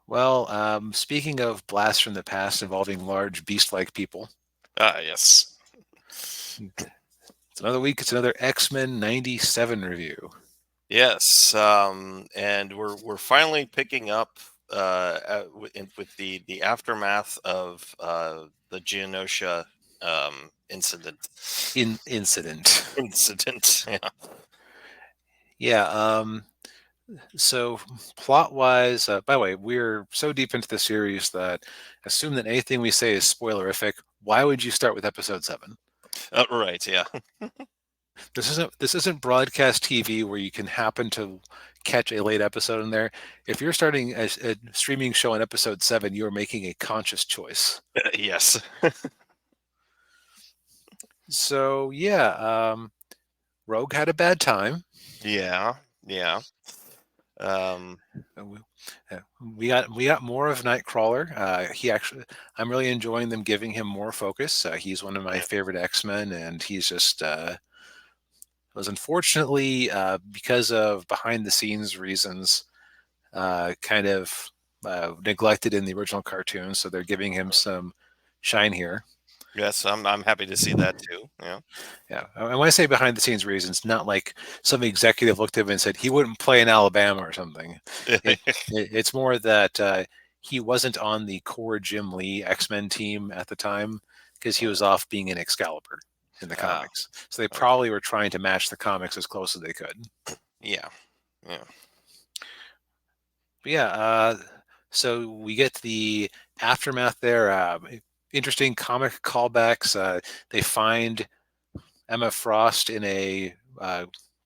Well, speaking of blasts from the past involving large beast-like people, Yes. it's another week. It's another X-Men '97 review. Yes. And we're finally picking up with the aftermath of the Genosha incident. Incident. Incident. Yeah. Yeah. So plot-wise, by the way, we're so deep into the series that assume that anything we say is spoilerific. Why would you start with episode 7? Right. Yeah. This isn't broadcast TV where you can happen to catch a late episode in there. If you're starting a streaming show on episode 7, you're making a conscious choice. Yes. So yeah, Rogue had a bad time. Yeah. Yeah. Um, Uh, We, we got more of Nightcrawler. I'm really enjoying them giving him more focus. He's one of my yeah. favorite X-Men, and he's just was unfortunately because of behind the scenes reasons kind of neglected in the original cartoon. So they're giving him some shine here. Yes. I'm happy to see that too. Yeah. Yeah, and when I say behind the scenes reasons, not like some executive looked at him and said he wouldn't play in Alabama or something. It's more that he wasn't on the core Jim Lee X-Men team at the time because he was off being in Excalibur in the Ah. comics. So they Okay. probably were trying to match the comics as close as they could. Yeah. Yeah. But yeah, so we get the aftermath there. Interesting comic callbacks. They find Emma Frost in a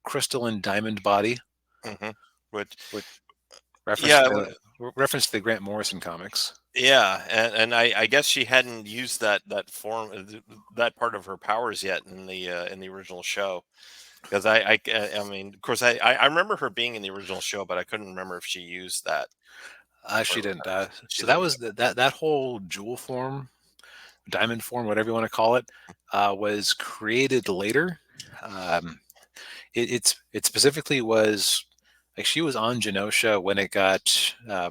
crystalline diamond body, hmm Which. with reference to Yeah. the Grant Morrison comics. Yeah, and I guess she hadn't used that form that part of her powers yet in the original show because I mean of course I remember her being in the original show but I couldn't remember if she used that She part of didn't. her. She So that didn't. was that whole jewel form, diamond form, whatever you want to call it, was created later. Um, it specifically was like she was on Genosha when it got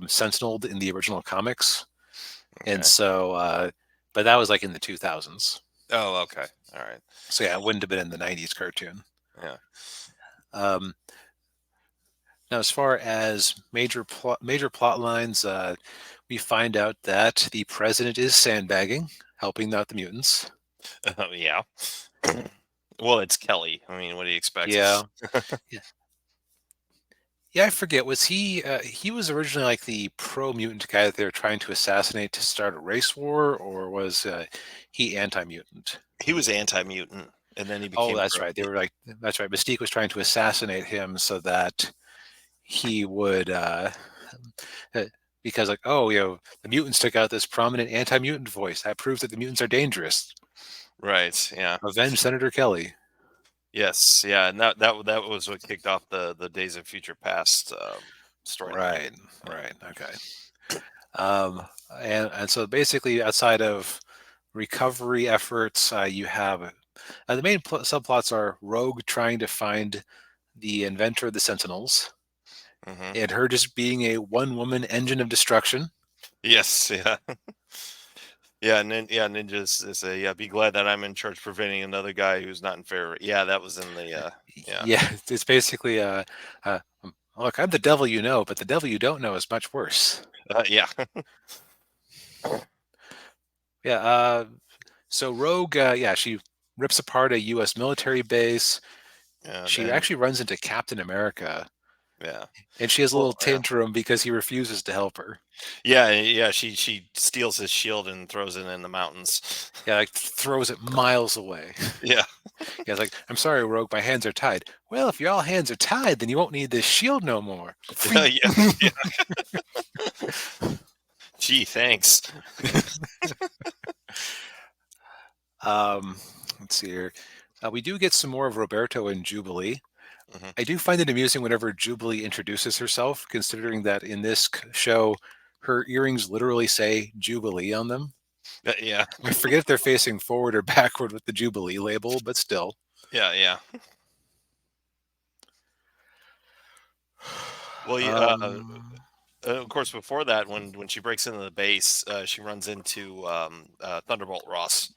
sentineled in the original comics, and Okay. so but that was like in the 2000s. Oh, okay. All right. So yeah, it wouldn't have been in the '90s cartoon. Yeah. Um, Now, as far as major plot lines, we find out that the president is sandbagging, helping out the mutants. Yeah. Well, it's Kelly. I mean, what do you expect? Yeah, yeah, yeah. I forget. Was he? He was originally like the pro mutant guy that they were trying to assassinate to start a race war, or was he anti mutant? He was anti-mutant and then he Oh, became that's pro. right. They were like, that's right. Mystique was trying to assassinate him so that he would uh, because like, oh, the mutants took out this prominent anti-mutant voice that proves that the mutants are dangerous. Right. Yeah. Avenge Senator Kelly. Yes. Yeah, and that was what kicked off the Days of Future Past storyline. Right, Yeah. right, okay. um, and so basically outside of recovery efforts, you have the main subplots are Rogue trying to find the inventor of the Sentinels hmm and her just being a one-woman engine of destruction. Yes, yeah, yeah, yeah. Ninjas is a yeah. Be glad that I'm in charge preventing another guy who's not in favor. Yeah, that was in the yeah, Yeah, it's basically look, I'm the devil you know, but the devil you don't know is much worse. yeah, Yeah, so Rogue, yeah, she rips apart a U.S. military base. yeah, She and actually runs into Captain America, yeah. and she has a Well, little tantrum because he refuses to help her. yeah. She steals his shield and throws it in the mountains. Yeah, like throws it miles away. Yeah, Yeah, it's like, I'm sorry, Rogue, my hands are tied. Well, if your all hands are tied, then you won't need this shield no more. yeah, yeah, yeah. Gee, thanks. um, let's see here. We do get some more of Roberto and Jubilee. hmm I do find it amusing whenever Jubilee introduces herself, considering that in this show, her earrings literally say Jubilee on them. Yeah, I forget if they're facing forward or backward with the Jubilee label, but still. yeah, yeah. Well, Um, of course, before that, when she breaks into the base, she runs into Thunderbolt Ross.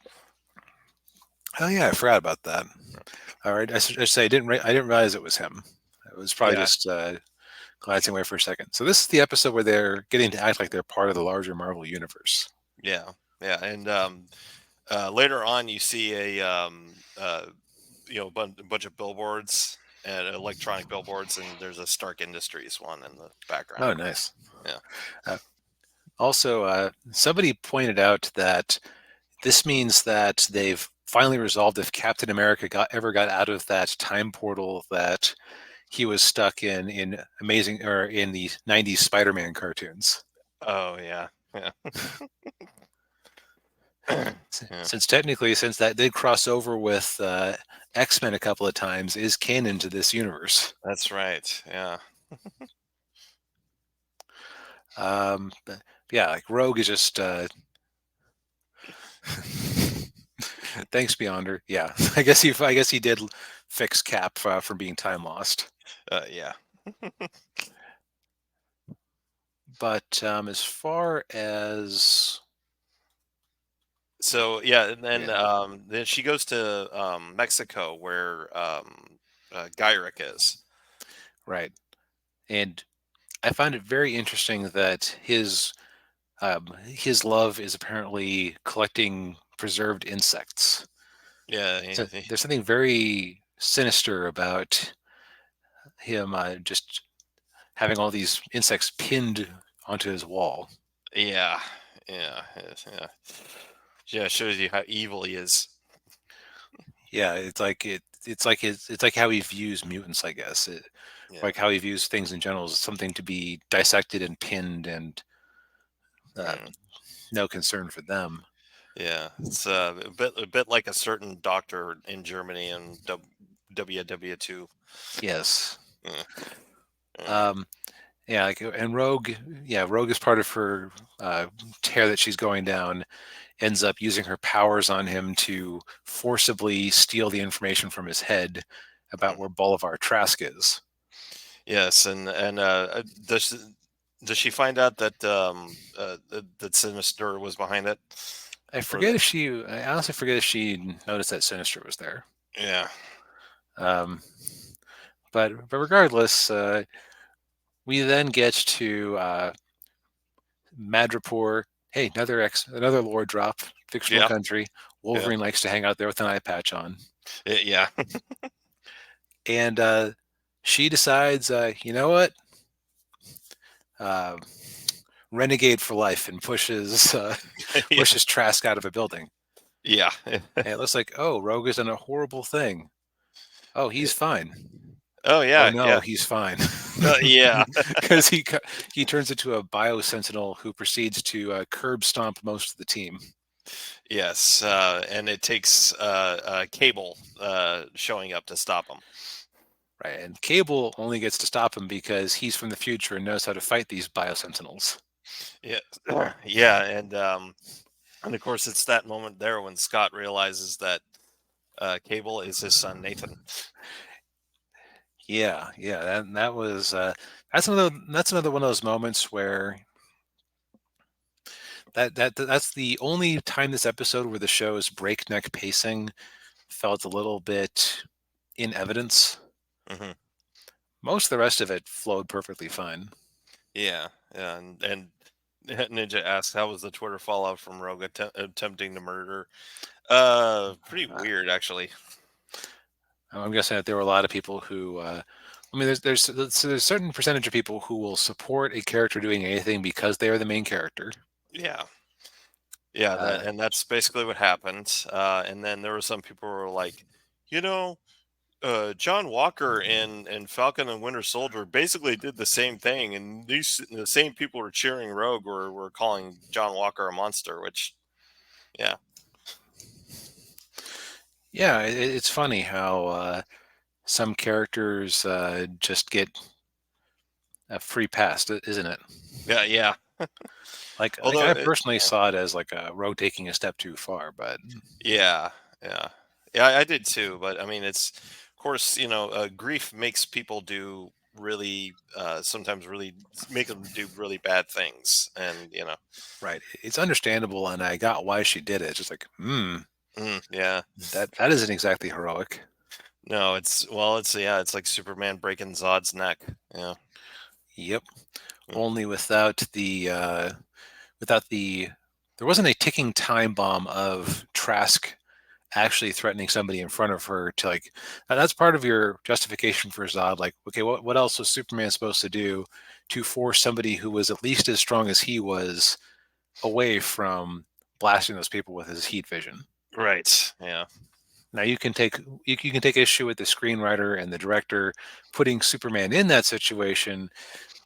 Oh yeah, I forgot about that. All right, I should say I didn't realize it was him. It was probably Yeah, just glancing away for a second. So this is the episode where they're getting to act like they're part of the larger Marvel universe. yeah, yeah. And later on, you see a bunch of billboards and electronic billboards, and there's a Stark Industries one in the background. Oh, nice. Yeah. Uh, Also, somebody pointed out that this means that they've finally resolved if Captain America ever got out of that time portal that he was stuck in amazing or in the 90s Spider-Man cartoons. Oh yeah. Yeah. Yeah. Since technically, since that did cross over with X-Men a couple of times, is canon to this universe. That's right. Yeah. But yeah, like Rogue is just thanks Beyonder. Yeah, I guess he did fix Cap from being time lost. Yeah. But as far as So yeah, and yeah, then she goes to Mexico where Gyrick is. right, and I find it very interesting that his love is apparently collecting preserved insects. Yeah. So there's something very sinister about him just having all these insects pinned onto his wall. Yeah. Yeah. Yeah. Yeah. Shows you how evil he is. Yeah, it's like how he views mutants, I guess. Yeah. Like how he views things in general is something to be dissected and pinned, and uh, Mm. no concern for them. Yeah. It's a bit like a certain doctor in Germany and WW2. Yes. Yeah. Yeah. Um, yeah, like and Rogue, yeah, Rogue is part of her tear that she's going down. Ends up using her powers on him to forcibly steal the information from his head about Mhm. where Bolivar Trask is. Yes, and does she find out that that Sinister was behind it? Or that, I honestly forget if she noticed that Sinister was there. yeah, Um, but regardless, we then get to Madripoor. Hey, another lore drop, fictional yeah, country. yeah, Wolverine likes to hang out there with an eye patch on, yeah, and she decides, you know what, uh, renegade for life, and yeah, pushes Trask out of a building. yeah, And it looks like, oh, Rogue has done a horrible thing. Oh, he's fine. oh Oh yeah, no, yeah, he's fine. yeah, Because he turns into a bio sentinel who proceeds to curb stomp most of the team. yes, and it takes Cable showing up to stop him. Right, and Cable only gets to stop him because he's from the future and knows how to fight these bio sentinels. Yeah, yeah, and of course it's that moment there when Scott realizes that Cable is his son Nathan. Yeah, yeah, that was that's another one of those moments where that's the only time this episode where the show's breakneck pacing felt a little bit in evidence. Hmm. Most of the rest of it flowed perfectly fine. Yeah, yeah, and Ninja asks, "How was the Twitter fallout from Rogue attempting to murder?" Pretty Uh, weird, actually. I'm guessing that there were a lot of people who, I mean, there's a certain percentage of people who will support a character doing anything because they are the main character. Yeah, yeah, Uh, that's basically what happened. And then there were some people who were like, you know, John Walker and Falcon and Winter Soldier basically did the same thing, and the same people who were cheering Rogue were calling John Walker a monster. Which, yeah, yeah, it's funny how some characters just get a free pass, isn't it? yeah, yeah. Like Although, I personally saw it as like a road taking a step too far, but yeah, yeah, yeah. I did too, but I mean, it's of course, grief makes people do really sometimes really make them do really bad things, and Right. It's understandable, and I got why she did it. It's just like, yeah. that isn't exactly heroic. No, it's like Superman breaking Zod's neck. Yeah. Yep. Mm. Only without the there wasn't a ticking time bomb of Trask actually threatening somebody in front of her to like that's part of your justification for Zod. Like, okay, what else was Superman supposed to do to force somebody who was at least as strong as he was away from blasting those people with his heat vision? Right. Yeah. Now you can take issue with the screenwriter and the director putting Superman in that situation,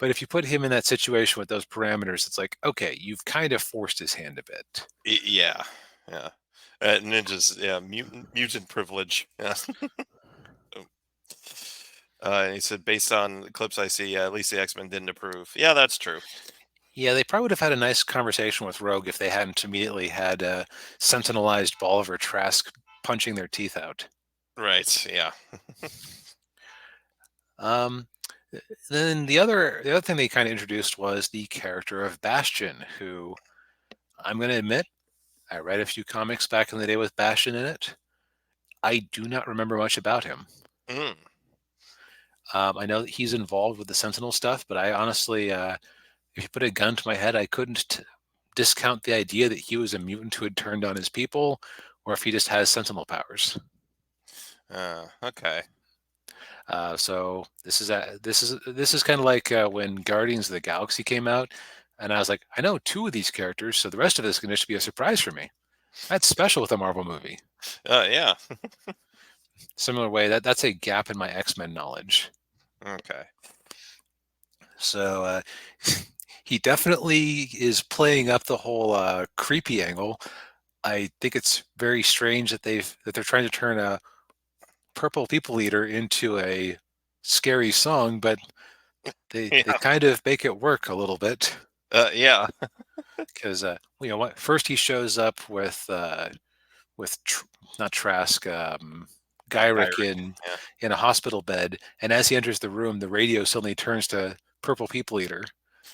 but if you put him in that situation with those parameters, it's like, okay, you've kind of forced his hand a bit. Yeah. Yeah. Ninjas, yeah, mutant privilege. Yeah. And he said, based on the clips I see, at least the X-Men didn't approve. Yeah, that's true. Yeah, they probably would have had a nice conversation with Rogue if they hadn't immediately had a sentinelized Bolivar Trask punching their teeth out. Right. Yeah. Um, then the other thing they kind of introduced was the character of Bastion, who I'm going to admit I read a few comics back in the day with Bastion in it. I do not remember much about him. Mm. I know that he's involved with the Sentinel stuff, but I honestly, if you put a gun to my head, I couldn't discount the idea that he was a mutant who had turned on his people, or if he just has Sentinel powers. Okay. So this is kind of like when Guardians of the Galaxy came out, and I was like, I know two of these characters, so the rest of this can just be a surprise for me. That's special with a Marvel movie. Yeah. Similar way that's a gap in my X-Men knowledge. Okay. So he definitely is playing up the whole creepy angle. I think it's very strange that they're trying to turn a purple people eater into a scary song, but they Yeah. kind of make it work a little bit Yeah. because what first he shows up with not Trask, Gyrick Gyrick. Yeah. in a hospital bed, and as he enters the room, the radio suddenly turns to Purple People Eater.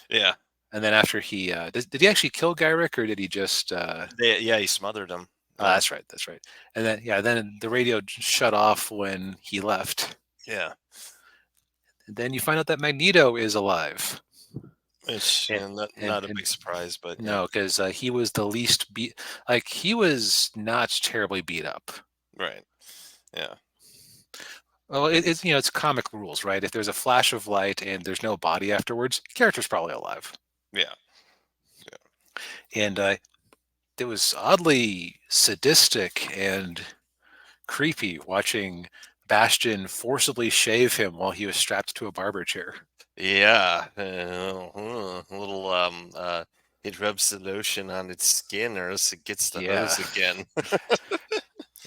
Yeah. And then after he did he actually kill Gyrick or did he just? Yeah. He smothered him. Oh, Yeah. that's right, that's right. And then the radio shut off when he left. Yeah. And then you find out that Magneto is alive, Which, and not a and big surprise, but yeah. no, because he was the least beat. Like he was not terribly beat up. Right. Yeah. Well, it's comic rules, right? If there's a flash of light and there's no body afterwards, character's probably alive. Yeah. And it was oddly sadistic and creepy watching Bastion forcibly shave him while he was strapped to a barber chair. Yeah. A little it rubs the lotion on its skin, or else it gets the Yeah, hose again.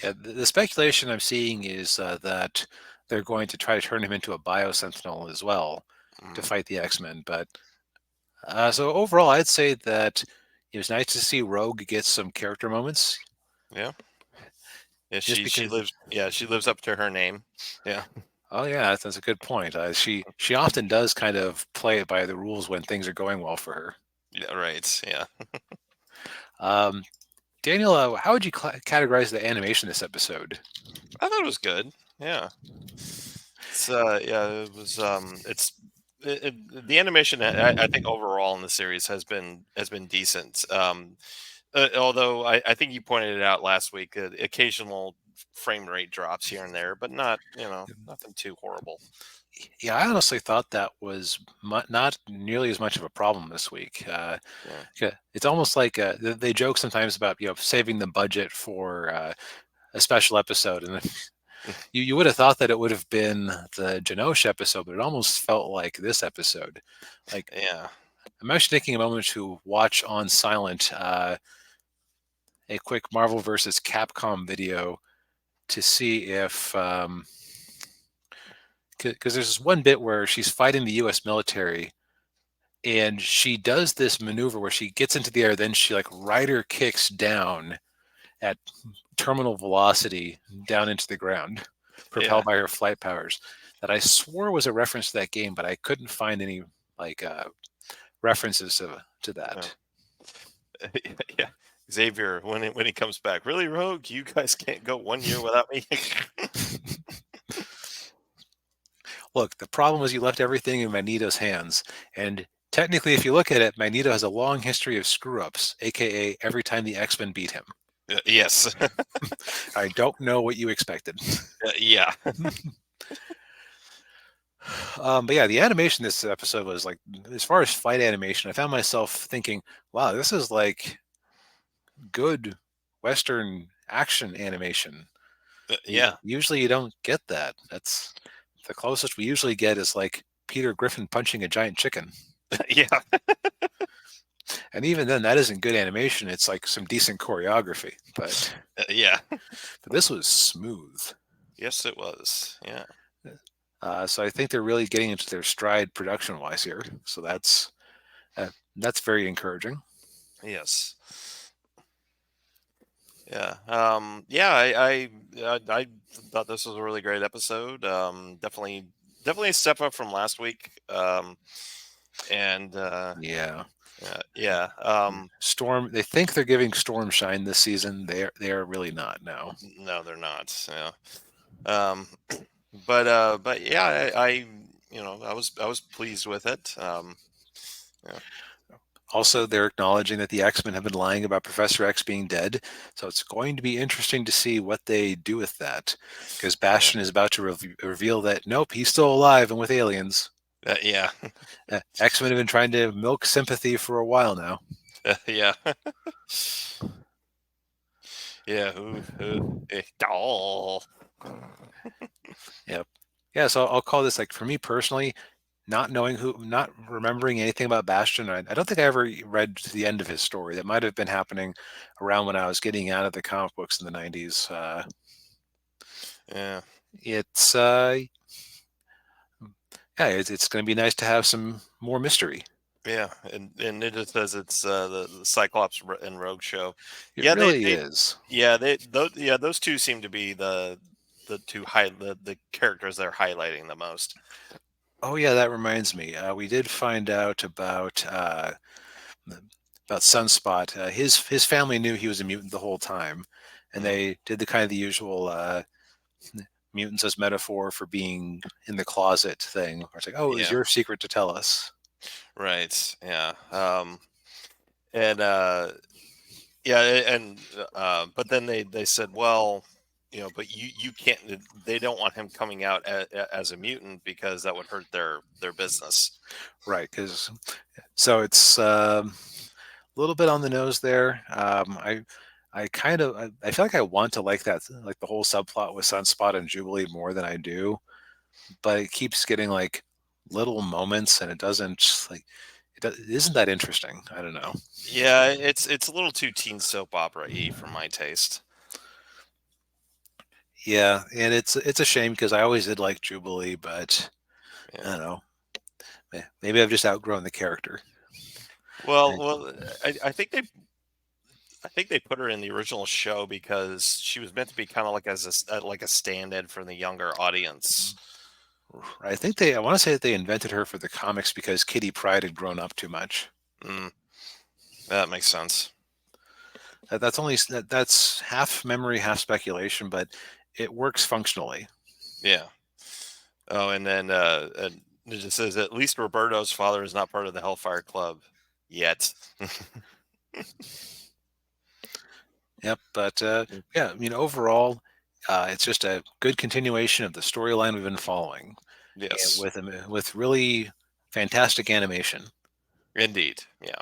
yeah. The speculation I'm seeing is that they're going to try to turn him into a Bio-Sentinel as well to Mm. fight the X-Men. But so overall, I'd say that it was nice to see Rogue get some character moments, Yeah. Yeah, just she because. lives. Yeah, she lives up to her name. Yeah. Oh yeah, that's a good point. She often does kind of play it by the rules when things are going well for her. Yeah. Right. Yeah. Um, Daniel, how would you categorize the animation this episode? I thought it was good. Yeah. It's yeah. It was the animation. I think overall in the series has been decent. Although I think you pointed it out last week, occasional frame rate drops here and there, but not nothing too horrible. Yeah, I honestly thought that was not nearly as much of a problem this week. Yeah. Yeah, it's almost like they joke sometimes about saving the budget for a special episode, and you would have thought that it would have been the Janosh episode, but it almost felt like this episode. Like Yeah. I'm actually taking a moment to watch on silent a quick Marvel versus Capcom video to see if because there's this one bit where she's fighting the U.S. military and she does this maneuver where she gets into the air, then she like rider kicks down at terminal velocity down into the ground, Yeah. propelled by her flight powers. that I swore was a reference to that game, but I couldn't find any like references to Yeah. that. Yeah. Xavier, when he comes back, really, Rogue? You guys can't go 1 year without me. Look, the problem was you left everything in Magneto's hands, and technically, if you look at it, Magneto has a long history of screw ups, aka every time the X-Men beat him. Yes. I don't know what you expected. Yeah. But yeah, the animation this episode was like, as far as fight animation, I found myself thinking, wow, this is like good Western action animation. Yeah. Usually you don't get that. That's the closest we usually get is like Peter Griffin punching a giant chicken. Yeah. And even then, that isn't good animation. It's like some decent choreography. Yeah. But this was smooth. Yes, it was. Yeah. So I think they're really getting into their stride production wise here. So that's very encouraging. Yes. Yeah. Yeah. I thought this was a really great episode. Definitely a step up from last week. And Yeah. yeah. Storm. They think they're giving Storm shine this season. They are really not now. No, they're not. Yeah. Um, but yeah, I was pleased with it. Yeah. Also, they're acknowledging that the X-Men have been lying about Professor X being dead. So it's going to be interesting to see what they do with that, because Yeah. Bastion is about to reveal that nope, he's still alive and with aliens. Yeah. X-Men have been trying to milk sympathy for a while now. Yeah. Yeah. Oh. Yep. Yeah, so I'll call this, like, for me personally, not remembering anything about Bastion. I don't think I ever read to the end of his story. That might have been happening around when I was getting out of the comic books in the 90s. Yeah. It's yeah, it's going to be nice to have some more mystery. Yeah. And it just says it's the Cyclops and Rogue show. It Yeah. really is. Those two seem to be the two the characters they're highlighting the most. Oh yeah, that reminds me. We did find out about Sunspot. His family knew he was a mutant the whole time, and Mhm. they did the kind of the usual mutants as metaphor for being in the closet thing. Where it's like, oh, it was Yeah. your secret to tell us. Right. Yeah. And yeah, and but then they said, well, but you can't. They don't want him coming out as a mutant because that would hurt their business. Right, because so it's a little bit on the nose there. I feel like I want to like that, like the whole subplot with Sunspot and Jubilee more than I do, but it keeps getting like little moments, and it doesn't like it isn't that interesting. I don't know. Yeah, it's a little too teen soap opera-y for my taste. Yeah, and it's a shame because I always did like Jubilee, but I Yeah. don't know. Maybe I've just outgrown the character. Well, I think they put her in the original show because she was meant to be kind of like like a stand-in for the younger audience. I want to say that they invented her for the comics because Kitty Pryde had grown up too much. Mm, that makes sense. That's half memory, half speculation, but it works functionally. Yeah. Oh, and it just says at least Roberto's father is not part of the Hellfire Club yet. Yep, but yeah, I mean overall, it's just a good continuation of the storyline we've been following, and Yes, with really fantastic animation. indeed. Yeah.